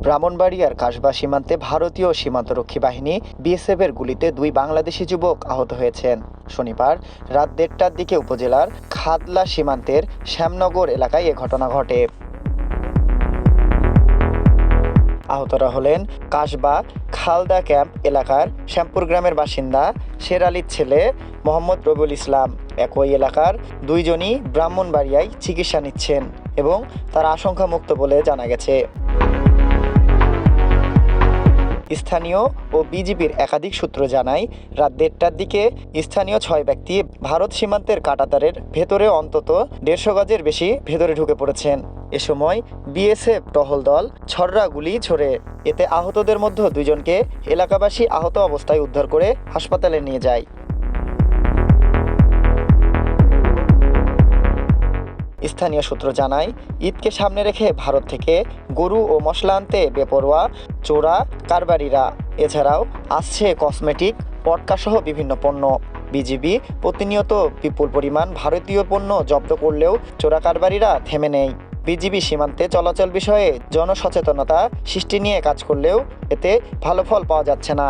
ব্রাহ্মণবাড়িয়ার কাসবা সীমান্তে ভারতীয় সীমান্তরক্ষী বাহিনী বিএসএফের গুলিতে 2 বাংলাদেশি যুবক আহত হয়েছেন। শনিবার রাত 1:30টার দিকে উপজেলার খাদলা সীমান্তের শ্যামনগর এলাকায় এ ঘটনা ঘটে। আহতরা হলেন কাসবা খালদা ক্যাম্প এলাকার শ্যামপুর গ্রামের বাসিন্দা শের আলীর ছেলে মোহাম্মদ রবিউল ইসলাম। একই এলাকার 2 জনই ব্রাহ্মণবাড়িয়ায় চিকিৎসা নিচ্ছেন এবং তারা আশঙ্কামুক্ত বলে জানা গেছে। স্থানীয় ও বিজিবির একাধিক সূত্র জানায়, রাত 1:30টার দিকে স্থানীয় 6 ব্যক্তি ভারত সীমান্তের কাঁটাতারের ভেতরে অন্তত 150 গজের বেশি ভেতরে ঢুকে পড়েছেন। এ সময় বিএসএফ টহল দল ছররা গুলি ছোড়ে। এতে আহতদের মধ্যে 2 জনকে এলাকাবাসী আহত অবস্থায় উদ্ধার করে হাসপাতালে নিয়ে যায়। স্থানীয় সূত্র জানায়, ঈদকে সামনে রেখে ভারত থেকে গরু ও মশলা আনতে বেপরোয়া চোরা কারবারিরা। এছাড়াও আসছে কসমেটিক, পটকা সহ বিভিন্ন পণ্য। বিজিবি প্রতিনিয়ত বিপুল পরিমাণ ভারতীয় পণ্য জব্দ করলেও চোরা কারবারিরা থেমে নেই। বিজিবি সীমান্তে চলাচল বিষয়ে জনসচেতনতা সৃষ্টি নিয়ে কাজ করলেও এতে ভালো ফল পাওয়া যাচ্ছে না।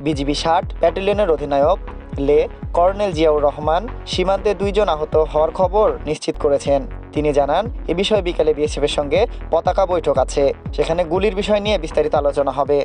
বিজিবি 60 ব্যাটালিয়নের অধিনায়ক লে কর্নেল জিয়াউর রহমান সীমান্তে 2 জন আহত হওয়ার খবর নিশ্চিত করেছেন। তিনি জানান, এ বিষয়ে বিকেলে বিএসএফের সঙ্গে পতাকা বৈঠক আছে, সেখানে গুলির বিষয় নিয়ে বিস্তারিত আলোচনা হবে।